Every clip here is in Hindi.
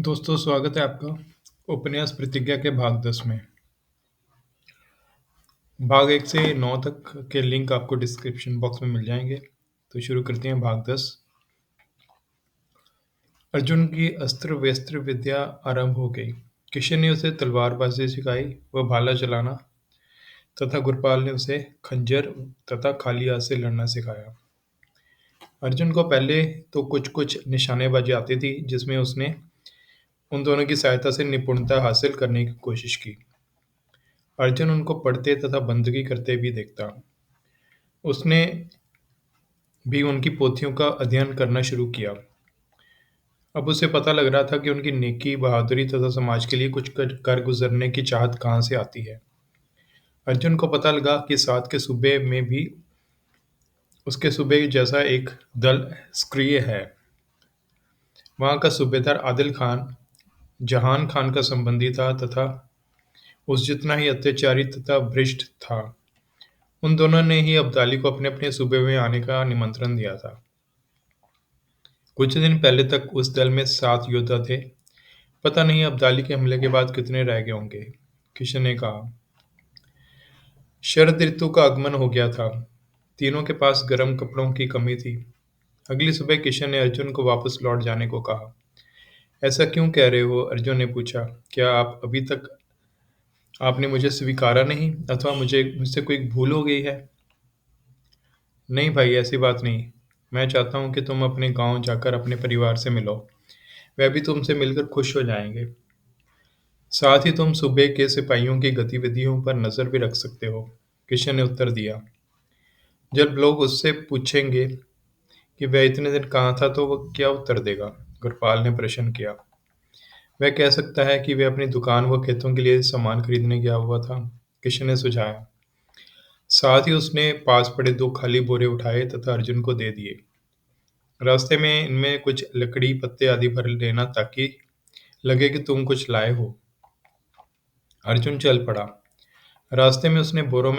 दोस्तों, स्वागत है आपका उपन्यास प्रतिज्ञा के भाग 10 में। भाग 1 से 9 तक के लिंक आपको डिस्क्रिप्शन बॉक्स में मिल जाएंगे। तो शुरू करते हैं भाग 10। अर्जुन की अस्त्र वस्त्र विद्या आरंभ हो गई। किशन ने उसे तलवारबाजी सिखाई व भाला चलाना तथा गुरपाल ने उसे खंजर तथा खाली हाथ से लड़ना सिखाया। अर्जुन को पहले तो कुछ कुछ निशानेबाजी आती थी, जिसमें उसने उन दोनों की सहायता से निपुणता हासिल करने की कोशिश की। अर्जुन उनको पढ़ते तथा बंदगी करते भी देखता। उसने भी उनकी पोथियों का अध्ययन करना शुरू किया। अब उसे पता लग रहा था कि उनकी नेकी, बहादुरी तथा समाज के लिए कुछ कर गुजरने की चाहत कहाँ से आती है। अर्जुन को पता लगा कि साथ के सूबे में भी उसके सूबे जैसा एक दल सक्रिय है। वहाँ का सूबेदार आदिल खान जहान खान का संबंधी था तथा उस जितना ही अत्याचारी तथा भ्रष्ट था। उन दोनों ने ही अब्दाली को अपने अपने सूबे में आने का निमंत्रण दिया था। कुछ दिन पहले तक उस दल में 7 योद्धा थे। पता नहीं अब्दाली के हमले के बाद कितने रह गए होंगे। किशन ने कहा। शरद ऋतु का आगमन हो गया था। तीनों के पास गर्म कपड़ों की कमी थी। अगली सुबह किशन ने अर्जुन को वापस लौट जाने को कहा। ऐसा क्यों कह रहे हो? अर्जुन ने पूछा। क्या आप अभी तक आपने मुझे स्वीकारा नहीं, अथवा मुझसे कोई भूल हो गई है? नहीं भाई, ऐसी बात नहीं। मैं चाहता हूँ कि तुम अपने गांव जाकर अपने परिवार से मिलो। वह भी तुमसे मिलकर खुश हो जाएंगे। साथ ही तुम सूबे के सिपाहियों की गतिविधियों पर नजर भी रख सकते हो। किशन ने उत्तर दिया। जब लोग उससे पूछेंगे कि वह इतने दिन कहाँ था, तो वह क्या उत्तर देगा? गुरपाल ने प्रश्न किया। वह कह सकता है कि वह अपनी दुकान व खेतों के लिए सामान खरीदने गया हुआ था। किशन ने सुझाया। साथ ही उसने पास पड़े 2 खाली बोरे उठाए तथा अर्जुन को दे दिए। रास्ते में इनमें कुछ लकड़ी पत्ते आदि भर लेना, ताकि लगे कि तुम कुछ लाए हो। अर्जुन चल पड़ा। रास्ते में उसने बोरों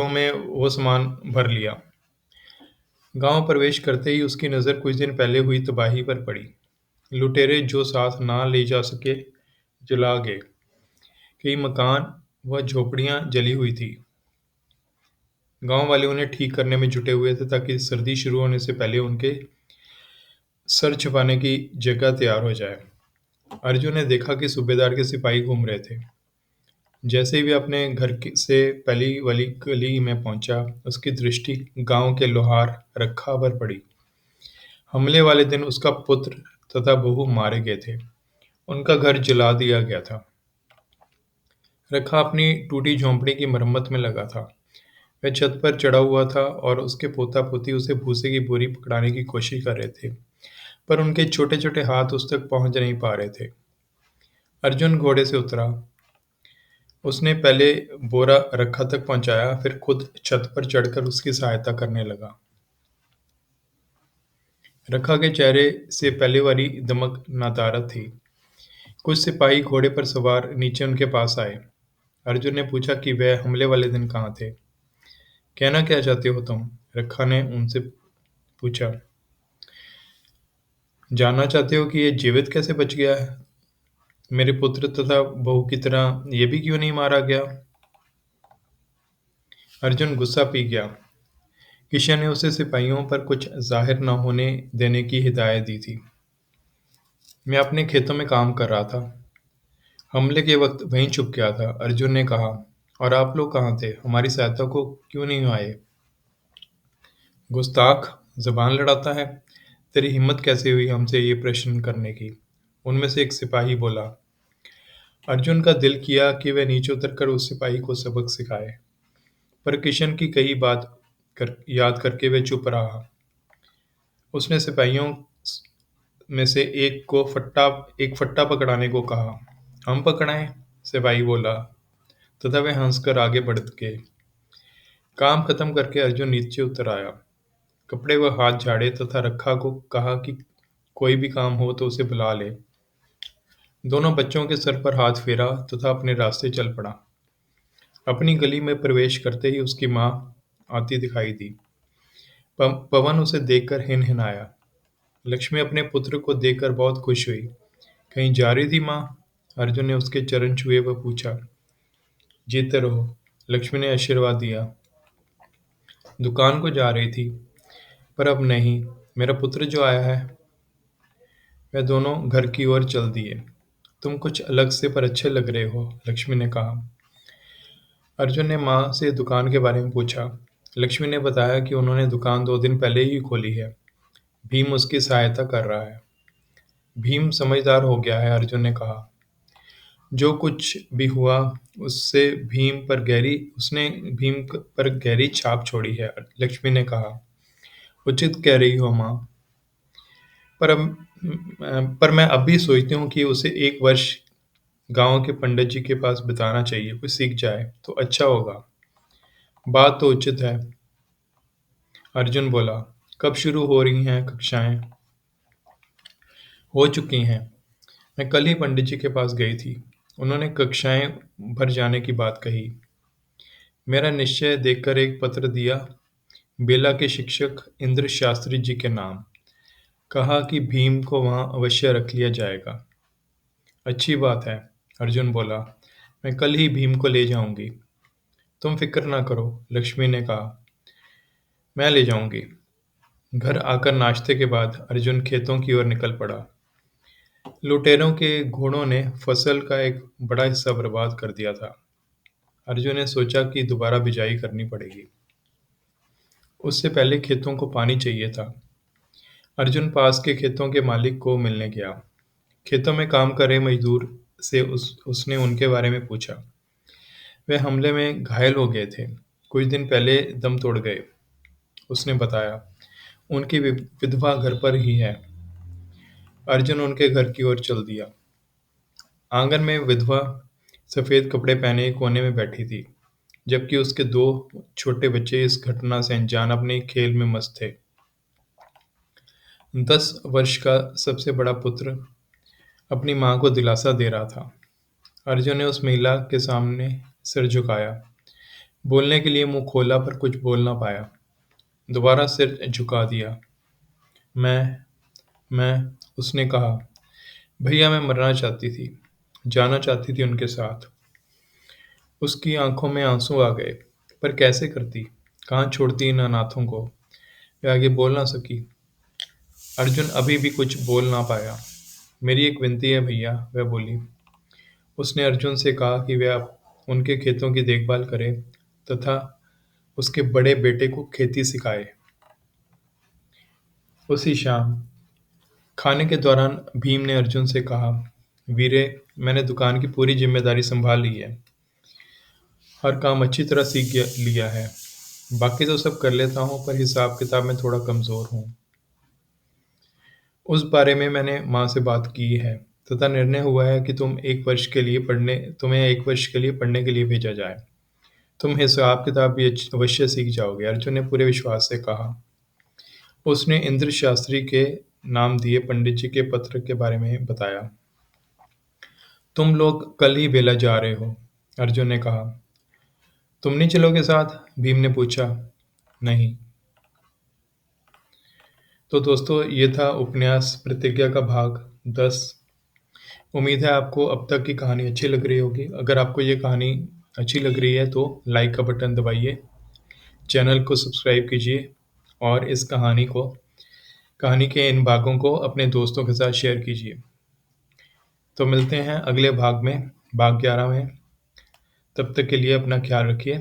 में वो सामान भर लिया। गांव प्रवेश करते ही उसकी नज़र कुछ दिन पहले हुई तबाही पर पड़ी। लुटेरे जो साथ ना ले जा सके, जला गए। कई मकान व झोपड़ियां जली हुई थी। गांव वाले उन्हें ठीक करने में जुटे हुए थे, ताकि सर्दी शुरू होने से पहले उनके सर छुपाने की जगह तैयार हो जाए। अर्जुन ने देखा कि सूबेदार के सिपाही घूम रहे थे। जैसे ही वे अपने से पहली वाली गली में पहुंचा, उसकी दृष्टि गांव के लोहार रखा पर पड़ी। हमले वाले दिन उसका पुत्र तथा बहू मारे गए थे। उनका घर जला दिया गया था। रखा अपनी टूटी झोंपड़ी की मरम्मत में लगा था। वह छत पर चढ़ा हुआ था और उसके पोता पोती उसे भूसे की बोरी पकड़ाने की कोशिश कर रहे थे, पर उनके छोटे छोटे हाथ उस तक पहुंच नहीं पा रहे थे। अर्जुन घोड़े से उतरा। उसने पहले बोरा रखा तक पहुंचाया, फिर खुद छत पर चढ़कर उसकी सहायता करने लगा। रखा के चेहरे से पहले वाली दमक नदारद थी। कुछ सिपाही घोड़े पर सवार नीचे उनके पास आए। अर्जुन ने पूछा कि वह हमले वाले दिन कहाँ थे। कहना क्या चाहते हो तुम? रखा ने उनसे पूछा। जानना चाहते हो कि ये जीवित कैसे बच गया है? मेरे पुत्र तथा बहू की तरह ये भी क्यों नहीं मारा गया? अर्जुन गुस्सा पी गया। किशन ने उसे सिपाहियों पर कुछ जाहिर न होने देने की हिदायत दी थी। मैं अपने खेतों में काम कर रहा था। हमले के वक्त वहीं छुप गया था। अर्जुन ने कहा। और आप लोग कहाँ थे? हमारी सहायता को क्यों नहीं आए? गुस्ताख, जबान लड़ाता है। तेरी हिम्मत कैसे हुई हमसे ये प्रश्न करने की? उनमें से एक सिपाही बोला। अर्जुन का दिल किया कि वह नीचे उतरकर उस सिपाही को सबक सिखाए, पर किशन की कही बात याद करके वह चुप रहा। उसने सिपाहियों में से एक फट्टा पकड़ाने को कहा। हम पकड़ाएं? सिपाही बोला, तथा वह हंसकर आगे बढ़ गए। काम खत्म करके अर्जुन नीचे उतर आया। कपड़े व हाथ झाड़े तथा रखा को कहा कि कोई भी काम हो तो उसे बुला ले। दोनों बच्चों के सर पर हाथ फेरा तथा अपने रास्ते चल पड़ा। अपनी गली में प्रवेश करते ही उसकी माँ आती दिखाई दी। पवन उसे देखकर हिनहिनाया। लक्ष्मी अपने पुत्र को देखकर बहुत खुश हुई। कहीं जा रही थी माँ? अर्जुन ने उसके चरण छुए व पूछा। जीते रहो, लक्ष्मी ने आशीर्वाद दिया। दुकान को जा रही थी, पर अब नहीं। मेरा पुत्र जो आया है, वह दोनों घर की ओर चल दिए। तुम कुछ अलग से पर अच्छे लग रहे हो, लक्ष्मी ने कहा। अर्जुन ने माँ से दुकान के बारे में पूछा। लक्ष्मी ने बताया कि उन्होंने दुकान 2 दिन पहले ही खोली है। भीम उसकी सहायता कर रहा है। भीम समझदार हो गया है, अर्जुन ने कहा। जो कुछ भी हुआ उससे उसने भीम पर गहरी छाप छोड़ी है, लक्ष्मी ने कहा। उचित कह रही हो माँ, पर पर मैं अब भी सोचती हूँ कि उसे 1 वर्ष गांव के पंडित जी के पास बिताना चाहिए। कुछ सीख जाए तो अच्छा होगा। बात तो उचित है, अर्जुन बोला। कब शुरू हो रही हैं कक्षाएं? हो चुकी हैं। मैं कल ही पंडित जी के पास गई थी। उन्होंने कक्षाएं भर जाने की बात कही। मेरा निश्चय देखकर एक पत्र दिया, बेला के शिक्षक इंद्र शास्त्री जी के नाम। कहा कि भीम को वहां अवश्य रख लिया जाएगा। अच्छी बात है, अर्जुन बोला। मैं कल ही भीम को ले जाऊंगी। तुम फिक्र ना करो, लक्ष्मी ने कहा। मैं ले जाऊंगी। घर आकर नाश्ते के बाद अर्जुन खेतों की ओर निकल पड़ा। लुटेरों के घोड़ों ने फसल का एक बड़ा हिस्सा बर्बाद कर दिया था। अर्जुन ने सोचा कि दोबारा बिजाई करनी पड़ेगी। उससे पहले खेतों को पानी चाहिए था। अर्जुन पास के खेतों के मालिक को मिलने गया। खेतों में काम कर रहे मजदूर से उसने उनके बारे में पूछा। वे हमले में घायल हो गए थे, कुछ दिन पहले दम तोड़ गए, उसने बताया। उनकी विधवा घर पर ही है। अर्जुन उनके घर की ओर चल दिया। आंगन में विधवा सफेद कपड़े पहने एक कोने में बैठी थी, जबकि उसके 2 छोटे बच्चे इस घटना से अनजान अपने खेल में मस्त थे। 10 वर्ष का सबसे बड़ा पुत्र अपनी माँ को दिलासा दे रहा था। अर्जुन ने उस महिला के सामने सिर झुकाया। बोलने के लिए मुंह खोला पर कुछ बोल ना पाया। दोबारा सिर झुका दिया। मैं उसने कहा। भैया, मैं मरना चाहती थी, जाना चाहती थी उनके साथ। उसकी आंखों में आंसू आ गए। पर कैसे करती? कहाँ छोड़ती इन अनाथों को? वे आगे बोल ना सकी। अर्जुन अभी भी कुछ बोल ना पाया। मेरी एक विनती है भैया, वह बोली। उसने अर्जुन से कहा कि वह उनके खेतों की देखभाल करे तथा उसके बड़े बेटे को खेती सिखाए। उसी शाम खाने के दौरान भीम ने अर्जुन से कहा, वीरे, मैंने दुकान की पूरी जिम्मेदारी संभाल ली है। हर काम अच्छी तरह लिया है। बाकी तो सब कर लेता हूँ, पर हिसाब किताब में थोड़ा कमजोर हूँ। उस बारे में मैंने माँ से बात की है तथा निर्णय हुआ है कि तुम्हें 1 वर्ष के लिए पढ़ने के लिए भेजा जाए। तुम हिसाब किताब भी अवश्य सीख जाओगे, अर्जुन ने पूरे विश्वास से कहा। उसने इंद्र शास्त्री के नाम दिए पंडित जी के पत्र के बारे में बताया। तुम लोग कल ही बेला जा रहे हो, अर्जुन ने कहा। तुम नहीं चलोगे साथ? भीम ने पूछा। नहीं। तो दोस्तों, ये था उपन्यास प्रतिज्ञा का भाग 10। उम्मीद है आपको अब तक की कहानी अच्छी लग रही होगी। अगर आपको ये कहानी अच्छी लग रही है तो लाइक का बटन दबाइए, चैनल को सब्सक्राइब कीजिए और इस कहानी के इन भागों को अपने दोस्तों के साथ शेयर कीजिए। तो मिलते हैं अगले भाग में, भाग 11 में। तब तक के लिए अपना ख्याल रखिए।